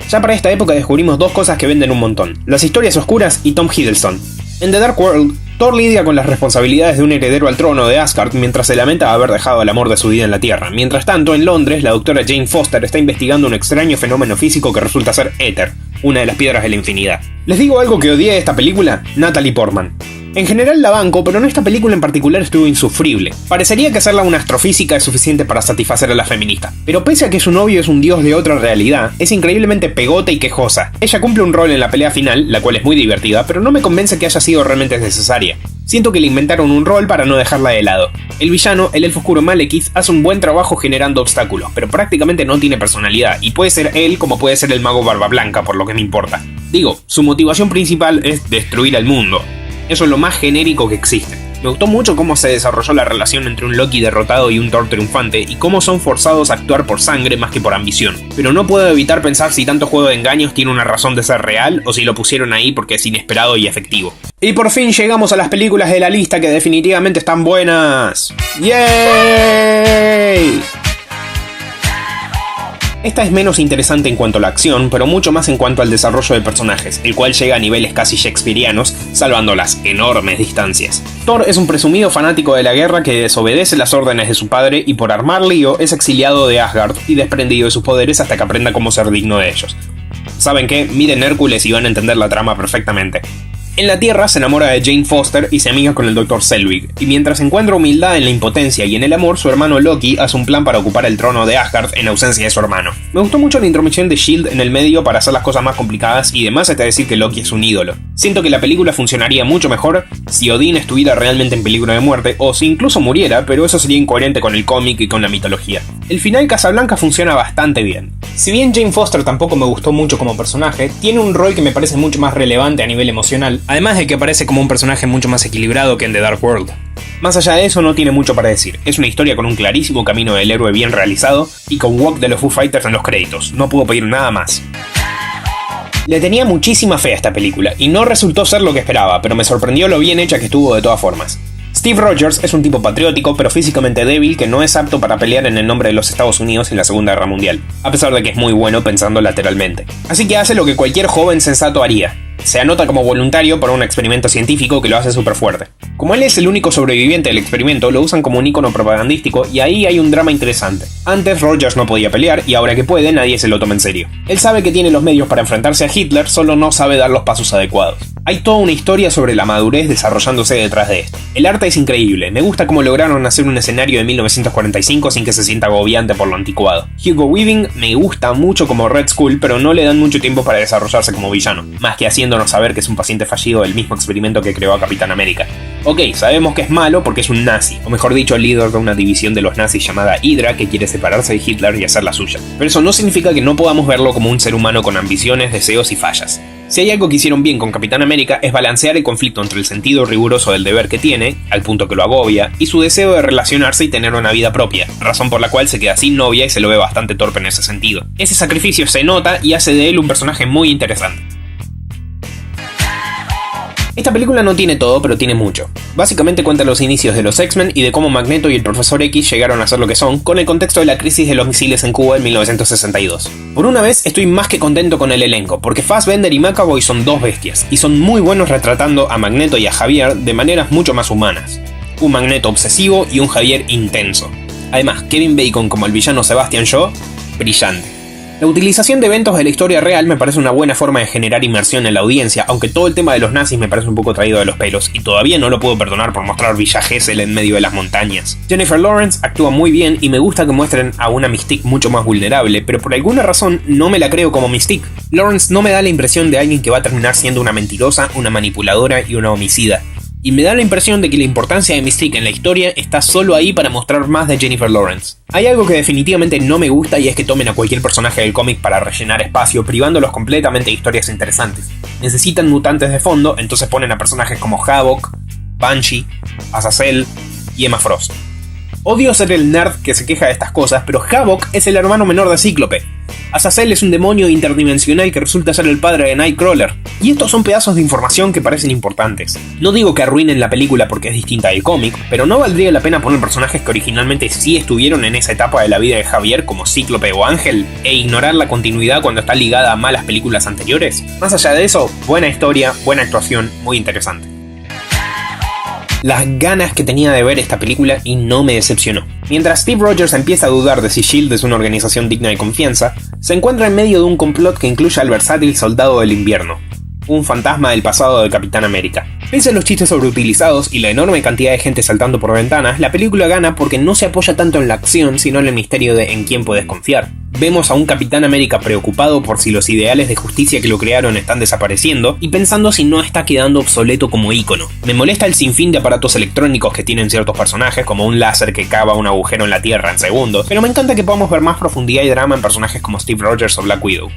Ya para esta época descubrimos dos cosas que venden un montón: las historias oscuras y Tom Hiddleston. En The Dark World, Thor lidia con las responsabilidades de un heredero al trono de Asgard mientras se lamenta haber dejado el amor de su vida en la Tierra. Mientras tanto, en Londres, la doctora Jane Foster está investigando un extraño fenómeno físico que resulta ser Éter, una de las piedras de la infinidad. ¿Les digo algo que odié de esta película? Natalie Portman. En general la banco, pero en esta película en particular estuvo insufrible. Parecería que hacerla una astrofísica es suficiente para satisfacer a la feminista. Pero pese a que su novio es un dios de otra realidad, es increíblemente pegota y quejosa. Ella cumple un rol en la pelea final, la cual es muy divertida, pero no me convence que haya sido realmente necesaria. Siento que le inventaron un rol para no dejarla de lado. El villano, el elfo oscuro Malekith, hace un buen trabajo generando obstáculos, pero prácticamente no tiene personalidad, y puede ser él como puede ser el mago Barba Blanca, por lo que me importa. Digo, su motivación principal es destruir al mundo. Eso es lo más genérico que existe. Me gustó mucho cómo se desarrolló la relación entre un Loki derrotado y un Thor triunfante, y cómo son forzados a actuar por sangre más que por ambición. Pero no puedo evitar pensar si tanto juego de engaños tiene una razón de ser real, o si lo pusieron ahí porque es inesperado y efectivo. Y por fin llegamos a las películas de la lista que definitivamente están buenas. ¡Yay! Esta es menos interesante en cuanto a la acción, pero mucho más en cuanto al desarrollo de personajes, el cual llega a niveles casi shakespearianos, salvando las enormes distancias. Thor es un presumido fanático de la guerra que desobedece las órdenes de su padre y por armar lío es exiliado de Asgard y desprendido de sus poderes hasta que aprenda cómo ser digno de ellos. ¿Saben qué? Miren Hércules y van a entender la trama perfectamente. En la Tierra se enamora de Jane Foster y se amiga con el Dr. Selvig, y mientras encuentra humildad en la impotencia y en el amor, su hermano Loki hace un plan para ocupar el trono de Asgard en ausencia de su hermano. Me gustó mucho la intromisión de S.H.I.E.L.D. en el medio para hacer las cosas más complicadas, y demás está decir que Loki es un ídolo. Siento que la película funcionaría mucho mejor si Odín estuviera realmente en peligro de muerte, o si incluso muriera, pero eso sería incoherente con el cómic y con la mitología. El final Casablanca funciona bastante bien. Si bien Jane Foster tampoco me gustó mucho como personaje, tiene un rol que me parece mucho más relevante a nivel emocional, además de que aparece como un personaje mucho más equilibrado que en The Dark World. Más allá de eso no tiene mucho para decir, es una historia con un clarísimo camino del héroe bien realizado y con Walk de los Foo Fighters en los créditos, no puedo pedir nada más. Le tenía muchísima fe a esta película y no resultó ser lo que esperaba, pero me sorprendió lo bien hecha que estuvo de todas formas. Steve Rogers es un tipo patriótico pero físicamente débil que no es apto para pelear en el nombre de los Estados Unidos en la Segunda Guerra Mundial, a pesar de que es muy bueno pensando lateralmente. Así que hace lo que cualquier joven sensato haría. Se anota como voluntario para un experimento científico que lo hace súper fuerte. Como él es el único sobreviviente del experimento, lo usan como un icono propagandístico y ahí hay un drama interesante. Antes Rogers no podía pelear y ahora que puede nadie se lo toma en serio. Él sabe que tiene los medios para enfrentarse a Hitler, solo no sabe dar los pasos adecuados. Hay toda una historia sobre la madurez desarrollándose detrás de esto. El arte es increíble, me gusta cómo lograron hacer un escenario de 1945 sin que se sienta agobiante por lo anticuado. Hugo Weaving me gusta mucho como Red Skull, pero no le dan mucho tiempo para desarrollarse como villano, más que haciéndonos saber que es un paciente fallido del mismo experimento que creó a Capitán América. Ok, sabemos que es malo porque es un nazi, o mejor dicho, el líder de una división de los nazis llamada Hydra que quiere separarse de Hitler y hacer la suya. Pero eso no significa que no podamos verlo como un ser humano con ambiciones, deseos y fallas. Si hay algo que hicieron bien con Capitán América es balancear el conflicto entre el sentido riguroso del deber que tiene, al punto que lo agobia, y su deseo de relacionarse y tener una vida propia, razón por la cual se queda sin novia y se lo ve bastante torpe en ese sentido. Ese sacrificio se nota y hace de él un personaje muy interesante. Esta película no tiene todo, pero tiene mucho. Básicamente cuenta los inicios de los X-Men y de cómo Magneto y el Profesor X llegaron a ser lo que son, con el contexto de la crisis de los misiles en Cuba en 1962. Por una vez estoy más que contento con el elenco, porque Fassbender y McAvoy son dos bestias, y son muy buenos retratando a Magneto y a Javier de maneras mucho más humanas. Un Magneto obsesivo y un Javier intenso. Además, Kevin Bacon como el villano Sebastian Shaw, brillante. La utilización de eventos de la historia real me parece una buena forma de generar inmersión en la audiencia, aunque todo el tema de los nazis me parece un poco traído de los pelos, y todavía no lo puedo perdonar por mostrar Villa Gesell en medio de las montañas. Jennifer Lawrence actúa muy bien y me gusta que muestren a una Mystique mucho más vulnerable, pero por alguna razón no me la creo como Mystique. Lawrence no me da la impresión de alguien que va a terminar siendo una mentirosa, una manipuladora y una homicida. Y me da la impresión de que la importancia de Mystique en la historia está solo ahí para mostrar más de Jennifer Lawrence. Hay algo que definitivamente no me gusta y es que tomen a cualquier personaje del cómic para rellenar espacio, privándolos completamente de historias interesantes. Necesitan mutantes de fondo, entonces ponen a personajes como Havok, Banshee, Azazel y Emma Frost. Odio ser el nerd que se queja de estas cosas, pero Havok es el hermano menor de Cíclope. Azazel es un demonio interdimensional que resulta ser el padre de Nightcrawler. Y estos son pedazos de información que parecen importantes. No digo que arruinen la película porque es distinta del cómic, pero ¿no valdría la pena poner personajes que originalmente sí estuvieron en esa etapa de la vida de Javier, como Cíclope o Ángel, e ignorar la continuidad cuando está ligada a malas películas anteriores? Más allá de eso, buena historia, buena actuación, muy interesante. Las ganas que tenía de ver esta película y no me decepcionó. Mientras Steve Rogers empieza a dudar de si S.H.I.E.L.D. es una organización digna de confianza, se encuentra en medio de un complot que incluye al versátil Soldado del Invierno, un fantasma del pasado del Capitán América. Pese a los chistes sobreutilizados y la enorme cantidad de gente saltando por ventanas, la película gana porque no se apoya tanto en la acción, sino en el misterio de en quién puedes confiar. Vemos a un Capitán América preocupado por si los ideales de justicia que lo crearon están desapareciendo y pensando si no está quedando obsoleto como ícono. Me molesta el sinfín de aparatos electrónicos que tienen ciertos personajes, como un láser que cava un agujero en la Tierra en segundos, pero me encanta que podamos ver más profundidad y drama en personajes como Steve Rogers o Black Widow.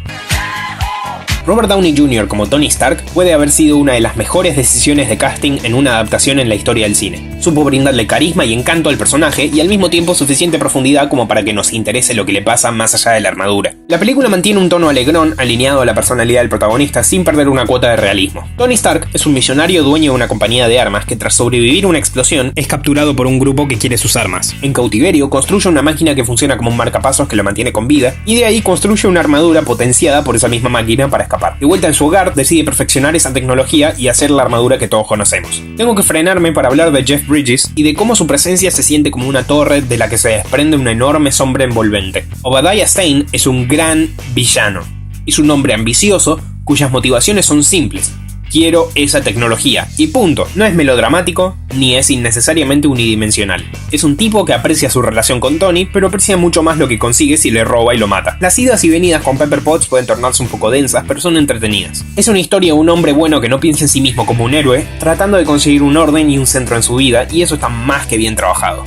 Robert Downey Jr. como Tony Stark puede haber sido una de las mejores decisiones de casting en una adaptación en la historia del cine. Supo brindarle carisma y encanto al personaje y al mismo tiempo suficiente profundidad como para que nos interese lo que le pasa más allá de la armadura. La película mantiene un tono alegrón alineado a la personalidad del protagonista sin perder una cuota de realismo. Tony Stark es un millonario dueño de una compañía de armas que tras sobrevivir a una explosión es capturado por un grupo que quiere sus armas. En cautiverio construye una máquina que funciona como un marcapasos que lo mantiene con vida y de ahí construye una armadura potenciada por esa misma máquina para escapar. De vuelta en su hogar, decide perfeccionar esa tecnología y hacer la armadura que todos conocemos. Tengo que frenarme para hablar de Jeff Bridges y de cómo su presencia se siente como una torre de la que se desprende una enorme sombra envolvente. Obadiah Stane es un gran villano. Es un hombre ambicioso cuyas motivaciones son simples. Quiero esa tecnología, y punto. No es melodramático, ni es innecesariamente unidimensional. Es un tipo que aprecia su relación con Tony, pero aprecia mucho más lo que consigue si le roba y lo mata. Las idas y venidas con Pepper Potts pueden tornarse un poco densas, pero son entretenidas. Es una historia de un hombre bueno que no piensa en sí mismo como un héroe, tratando de conseguir un orden y un centro en su vida, y eso está más que bien trabajado.